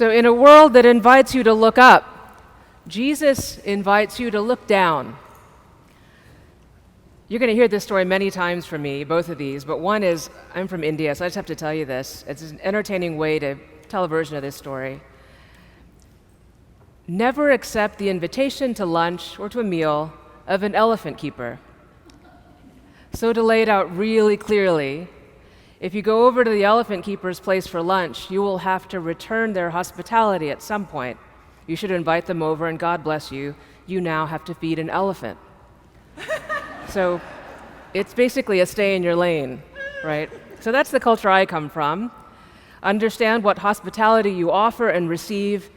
So in a world that invites you to look up, Jesus invites you to look down. You're going to hear this story many times from me, both of these, but one is, I'm from India, so I just have to tell you this. It's an entertaining way to tell a version of this story. Never accept the invitation to lunch or to a meal of an elephant keeper. So to lay it out really clearly, if you go over to the elephant keeper's place for lunch, you will have to return their hospitality at some point. You should invite them over, and God bless you, you now have to feed an elephant. So it's basically a stay in your lane, right? So that's the culture I come from. Understand what hospitality you offer and receive,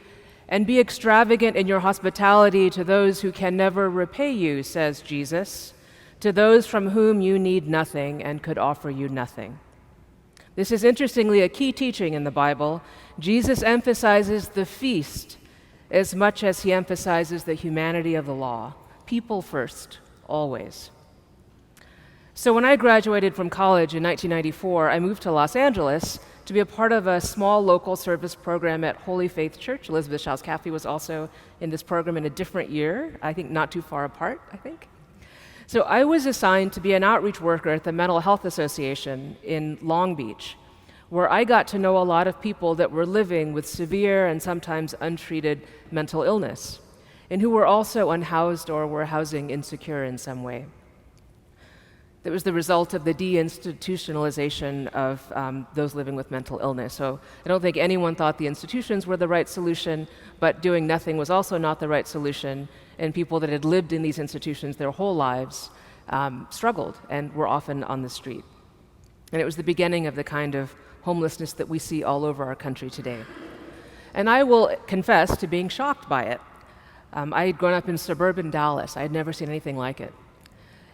and be extravagant in your hospitality to those who can never repay you, says Jesus, to those from whom you need nothing and could offer you nothing. This is interestingly a key teaching in the Bible. Jesus emphasizes the feast as much as he emphasizes the humanity of the law. People first, always. So when I graduated from college in 1994, I moved to Los Angeles to be a part of a small local service program at Holy Faith Church. Elizabeth Schaus-Caffey was also in this program in a different year, I think not too far apart, I think. So I was assigned to be an outreach worker at the Mental Health Association in Long Beach, where I got to know a lot of people that were living with severe and sometimes untreated mental illness, and who were also unhoused or were housing insecure in some way. That was the result of the deinstitutionalization of those living with mental illness. So I don't think anyone thought the institutions were the right solution, but doing nothing was also not the right solution, and people that had lived in these institutions their whole lives struggled and were often on the street. And it was the beginning of the kind of homelessness that we see all over our country today. And I will confess to being shocked by it. I had grown up in suburban Dallas. I had never seen anything like it.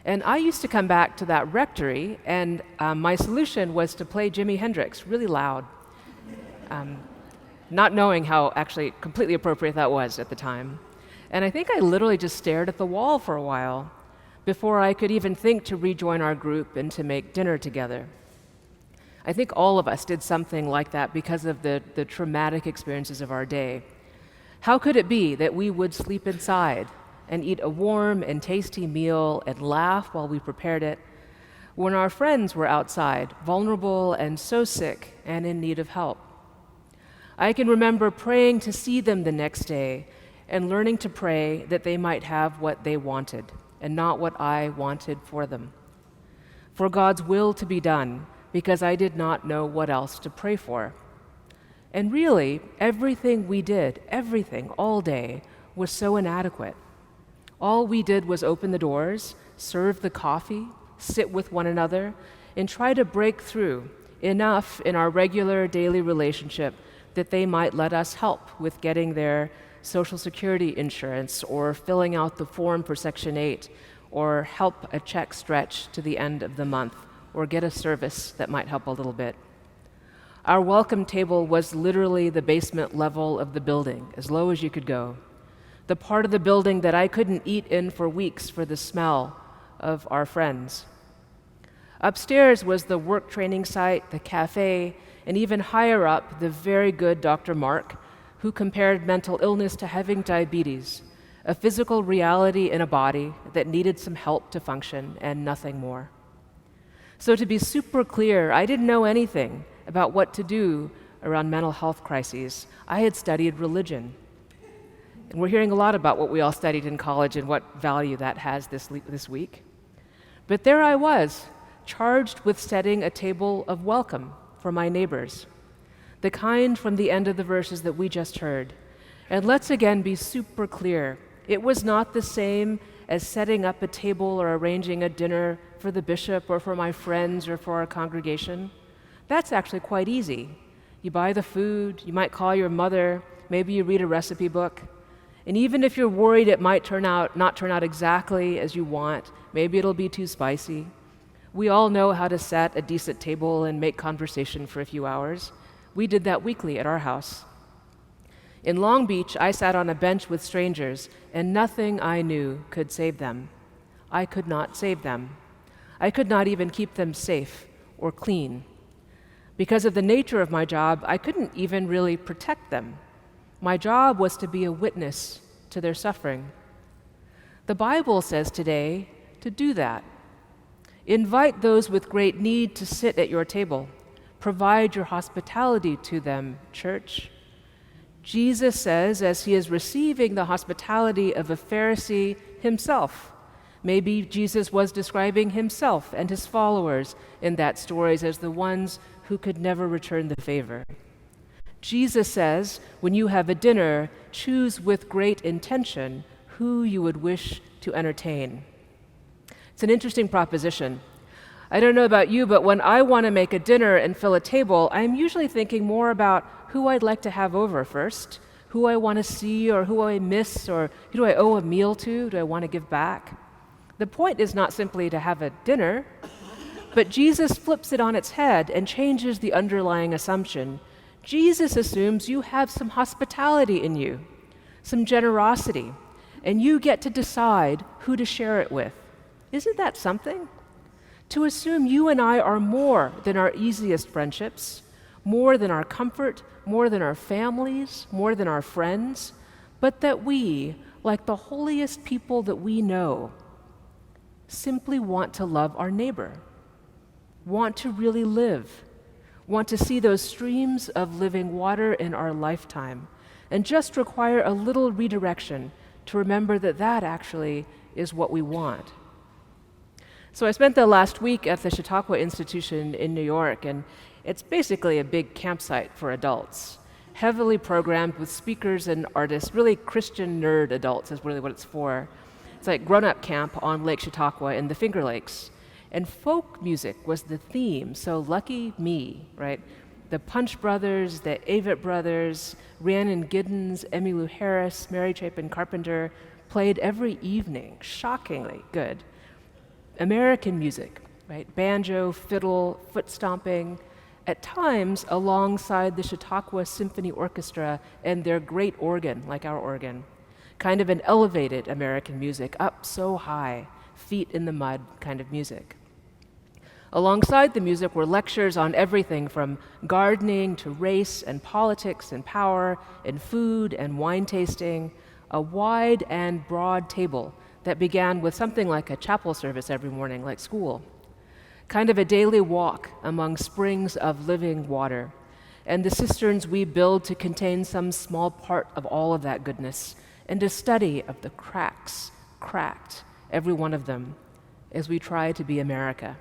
And I used to come back to that rectory, and my solution was to play Jimi Hendrix really loud, not knowing how actually completely appropriate that was at the time. And I think I literally just stared at the wall for a while before I could even think to rejoin our group and to make dinner together. I think all of us did something like that because of the traumatic experiences of our day. How could it be that we would sleep inside and eat a warm and tasty meal and laugh while we prepared it, when our friends were outside, vulnerable and so sick and in need of help? I can remember praying to see them the next day and learning to pray that they might have what they wanted and not what I wanted for them. For God's will to be done, because I did not know what else to pray for. And really, everything we did, everything, all day, was so inadequate. All we did was open the doors, serve the coffee, sit with one another, and try to break through enough in our regular daily relationship that they might let us help with getting their Social Security insurance or filling out the form for Section 8 or help a check stretch to the end of the month or get a service that might help a little bit. Our welcome table was literally the basement level of the building, as low as you could go. The part of the building that I couldn't eat in for weeks for the smell of our friends. Upstairs was the work training site, the cafe, and even higher up, the very good Dr. Mark, who compared mental illness to having diabetes, a physical reality in a body that needed some help to function and nothing more. So to be super clear, I didn't know anything about what to do around mental health crises. I had studied religion. And we're hearing a lot about what we all studied in college and what value that has this week. But there I was, charged with setting a table of welcome for my neighbors, the kind from the end of the verses that we just heard. And let's again be super clear. It was not the same as setting up a table or arranging a dinner for the bishop or for my friends or for our congregation. That's actually quite easy. You buy the food, you might call your mother, maybe you read a recipe book. And even if you're worried it might not turn out exactly as you want, maybe it'll be too spicy, we all know how to set a decent table and make conversation for a few hours. We did that weekly at our house. In Long Beach, I sat on a bench with strangers, and nothing I knew could save them. I could not save them. I could not even keep them safe or clean. Because of the nature of my job, I couldn't even really protect them. My job was to be a witness to their suffering. The Bible says today to do that. Invite those with great need to sit at your table. Provide your hospitality to them, church. Jesus says, as he is receiving the hospitality of a Pharisee himself, maybe Jesus was describing himself and his followers in that story as the ones who could never return the favor. Jesus says, when you have a dinner, choose with great intention who you would wish to entertain. It's an interesting proposition. I don't know about you, but when I want to make a dinner and fill a table, I'm usually thinking more about who I'd like to have over first, who I want to see or who I miss, or who do I owe a meal to, do I want to give back? The point is not simply to have a dinner, but Jesus flips it on its head and changes the underlying assumption. Jesus assumes you have some hospitality in you, some generosity, and you get to decide who to share it with. Isn't that something? To assume you and I are more than our easiest friendships, more than our comfort, more than our families, more than our friends, but that we, like the holiest people that we know, simply want to love our neighbor, want to really live, want to see those streams of living water in our lifetime, and just require a little redirection to remember that that actually is what we want. So I spent the last week at the Chautauqua Institution in New York, and it's basically a big campsite for adults, heavily programmed with speakers and artists, really Christian nerd adults is really what it's for. It's like grown-up camp on Lake Chautauqua in the Finger Lakes. And folk music was the theme, so lucky me, right? The Punch Brothers, the Avett Brothers, Rhiannon Giddens, Emmylou Harris, Mary Chapin Carpenter played every evening, shockingly good. American music, right? Banjo, fiddle, foot stomping, at times alongside the Chautauqua Symphony Orchestra and their great organ, like our organ. Kind of an elevated American music, up so high, feet in the mud kind of music. Alongside the music were lectures on everything from gardening to race and politics and power and food and wine tasting, a wide and broad table that began with something like a chapel service every morning, like school. Kind of a daily walk among springs of living water, and the cisterns we build to contain some small part of all of that goodness, and a study of the cracks, cracked, every one of them, as we try to be America.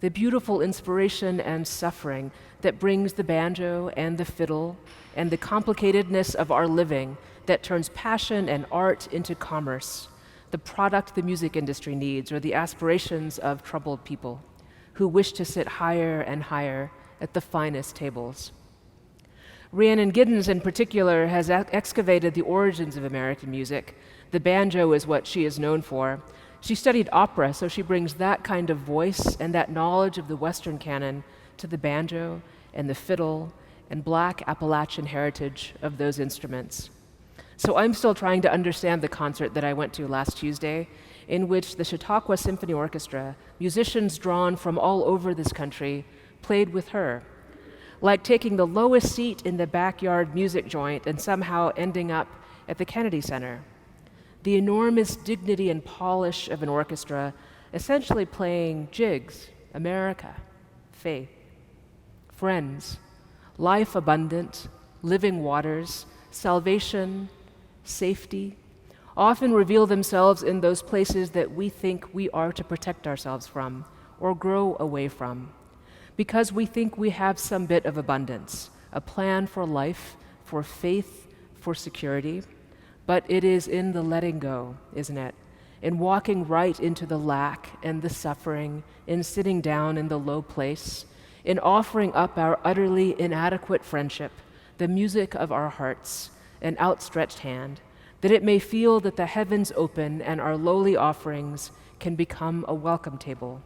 The beautiful inspiration and suffering that brings the banjo and the fiddle, and the complicatedness of our living that turns passion and art into commerce, the product the music industry needs, or the aspirations of troubled people who wish to sit higher and higher at the finest tables. Rhiannon Giddens, in particular, has excavated the origins of American music. The banjo is what she is known for. She studied opera, so she brings that kind of voice and that knowledge of the Western canon to the banjo and the fiddle and Black Appalachian heritage of those instruments. So I'm still trying to understand the concert that I went to last Tuesday, in which the Chautauqua Symphony Orchestra, musicians drawn from all over this country, played with her, like taking the lowest seat in the backyard music joint and somehow ending up at the Kennedy Center. The enormous dignity and polish of an orchestra essentially playing jigs, America, faith, friends, life abundant, living waters, salvation, safety, often reveal themselves in those places that we think we are to protect ourselves from or grow away from, because we think we have some bit of abundance, a plan for life, for faith, for security. But it is in the letting go, isn't it? In walking right into the lack and the suffering, in sitting down in the low place, in offering up our utterly inadequate friendship, the music of our hearts, an outstretched hand, that it may feel that the heavens open and our lowly offerings can become a welcome table.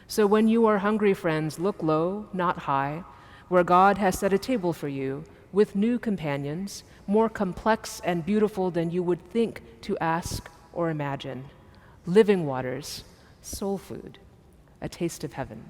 So when you are hungry, friends, look low, not high, where God has set a table for you with new companions, more complex and beautiful than you would think to ask or imagine. Living waters, soul food, a taste of heaven.